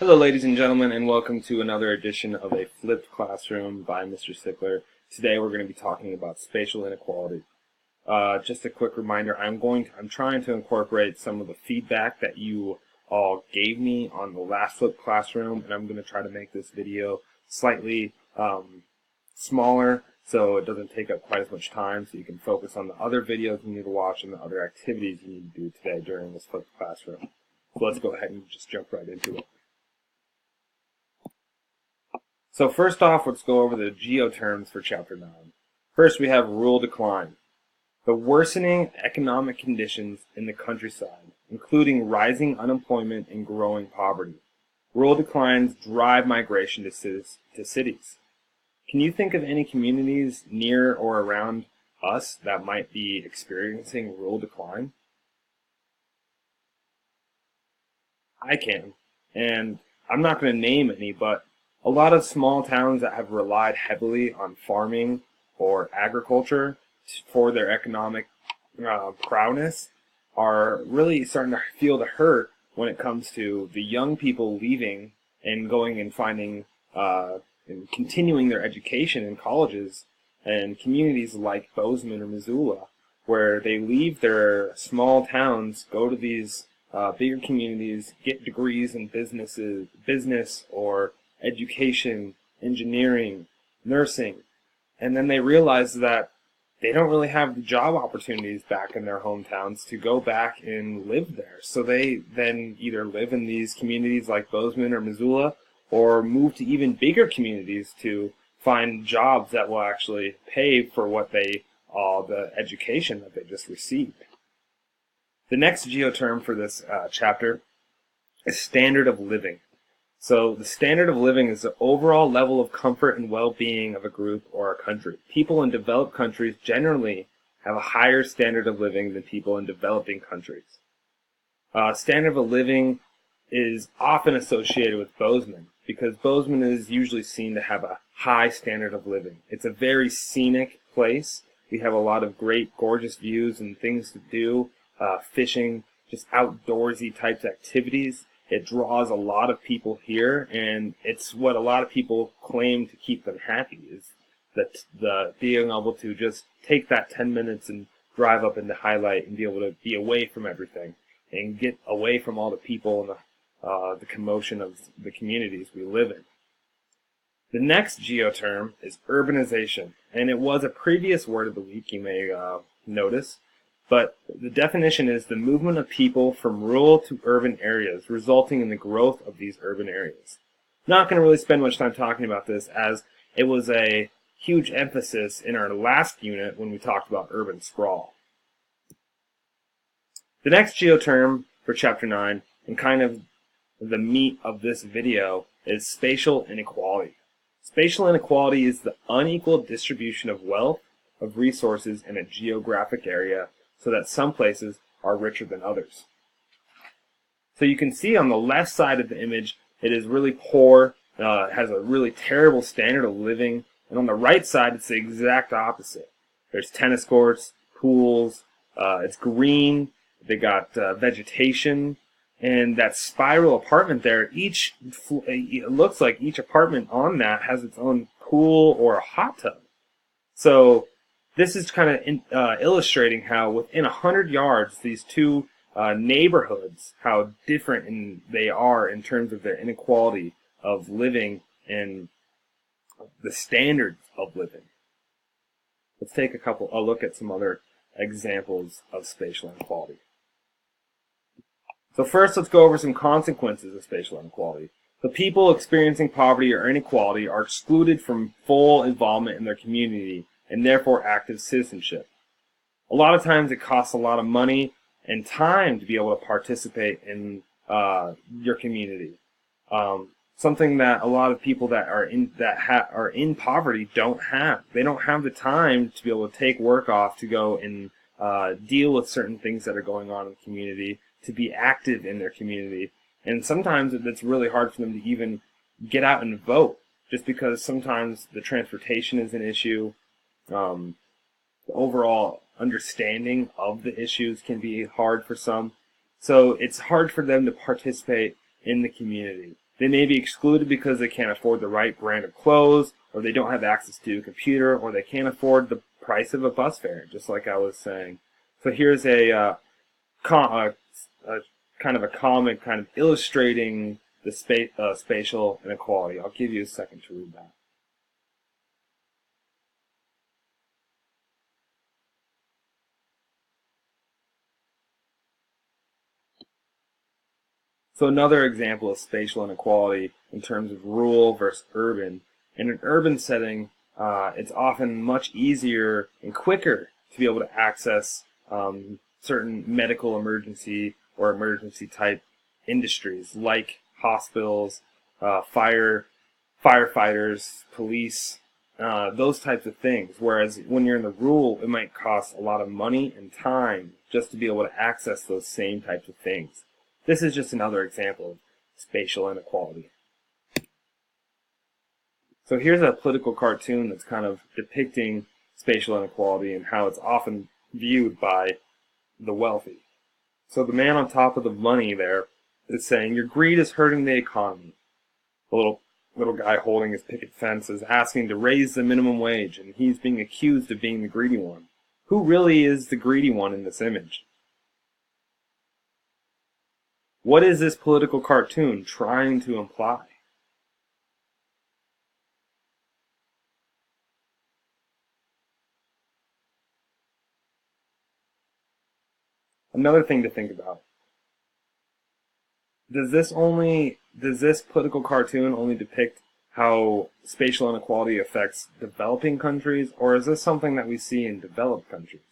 Hello, ladies and gentlemen, and welcome to another edition of A Flipped Classroom by Mr. Sickler. Today we're going to be talking about spatial inequality. Just a quick reminder, I'm trying to incorporate some of the feedback that you all gave me on the last Flipped Classroom, and I'm going to try to make this video slightly smaller so it doesn't take up quite as much time, so you can focus on the other videos you need to watch and the other activities you need to do today during this Flipped Classroom. So let's go ahead and just jump right into it. So first off, let's go over the geoterms for Chapter 9. First, we have rural decline. The worsening economic conditions in the countryside, including rising unemployment and growing poverty. Rural declines drive migration to cities. Can you think of any communities near or around us that might be experiencing rural decline? I can, and I'm not going to name any, but a lot of small towns that have relied heavily on farming or agriculture for their economic prowess are really starting to feel the hurt when it comes to the young people leaving and going and finding and continuing their education in colleges and communities like Bozeman or Missoula, where they leave their small towns, go to these bigger communities, get degrees in business or education, engineering, nursing, and then they realize that they don't really have the job opportunities back in their hometowns to go back and live there. So they then either live in these communities like Bozeman or Missoula or move to even bigger communities to find jobs that will actually pay for what the education that they just received. The next geoterm for this chapter is standard of living. So the standard of living is the overall level of comfort and well-being of a group or a country. People in developed countries generally have a higher standard of living than people in developing countries. Standard of living is often associated with Bozeman because Bozeman is usually seen to have a high standard of living. It's a very scenic place. We have a lot of great, gorgeous views and things to do, fishing, just outdoorsy types activities. It draws a lot of people here, and it's what a lot of people claim to keep them happy, is that the being able to just take that 10 minutes and drive up into Highlight and be able to be away from everything and get away from all the people and the commotion of the communities we live in. The next geoterm is urbanization, and it was a previous word of the week, you may notice. But the definition is the movement of people from rural to urban areas, resulting in the growth of these urban areas. Not going to really spend much time talking about this, as it was a huge emphasis in our last unit when we talked about urban sprawl. The next geoterm for Chapter 9, and kind of the meat of this video, is spatial inequality. Spatial inequality is the unequal distribution of wealth, of resources in a geographic area, so that some places are richer than others. So you can see on the left side of the image, it is really poor, has a really terrible standard of living, and on the right side, it's the exact opposite. There's tennis courts, pools, it's green, they got vegetation, and that spiral apartment there, it looks like each apartment on that has its own pool or a hot tub. So this is kind of illustrating how within 100 yards, these two neighborhoods, how different they are in terms of their inequality of living and the standards of living. Let's take a look at some other examples of spatial inequality. So first, let's go over some consequences of spatial inequality. The people experiencing poverty or inequality are excluded from full involvement in their community and therefore active citizenship. A lot of times it costs a lot of money and time to be able to participate in your community. Something that a lot of people that are in poverty don't have. They don't have the time to be able to take work off to go and deal with certain things that are going on in the community, to be active in their community. And sometimes it's really hard for them to even get out and vote, just because sometimes the transportation is an issue. The overall understanding of the issues can be hard for some. So it's hard for them to participate in the community. They may be excluded because they can't afford the right brand of clothes, or they don't have access to a computer, or they can't afford the price of a bus fare, just like I was saying. So here's a kind of a comic kind of illustrating the spatial inequality. I'll give you a second to read that. So another example of spatial inequality in terms of rural versus urban. In an urban setting, it's often much easier and quicker to be able to access certain medical emergency or emergency type industries like hospitals, firefighters, police, those types of things. Whereas when you're in the rural, it might cost a lot of money and time just to be able to access those same types of things. This is just another example of spatial inequality. So here's a political cartoon that's kind of depicting spatial inequality and how it's often viewed by the wealthy. So the man on top of the money there is saying, "Your greed is hurting the economy." The little guy holding his picket fence is asking to raise the minimum wage, and he's being accused of being the greedy one. Who really is the greedy one in this image? What is this political cartoon trying to imply? Another thing to think about. Does this political cartoon only depict how spatial inequality affects developing countries, or is this something that we see in developed countries?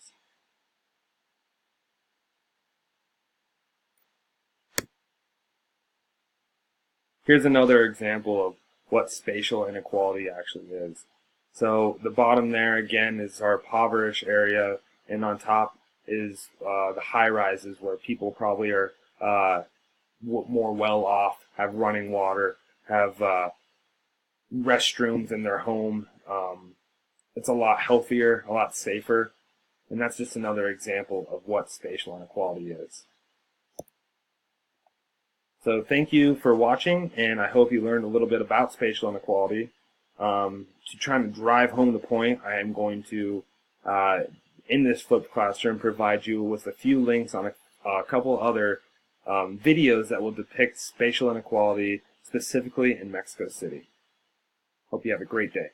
Here's another example of what spatial inequality actually is. So the bottom there again is our impoverished area, and on top is the high rises where people probably are more well off, have running water, have restrooms in their home. It's a lot healthier, a lot safer, and that's just another example of what spatial inequality is. So thank you for watching, and I hope you learned a little bit about spatial inequality. To try to drive home the point, I am going to, in this flipped classroom, provide you with a few links on a couple other videos that will depict spatial inequality specifically in Mexico City. Hope you have a great day.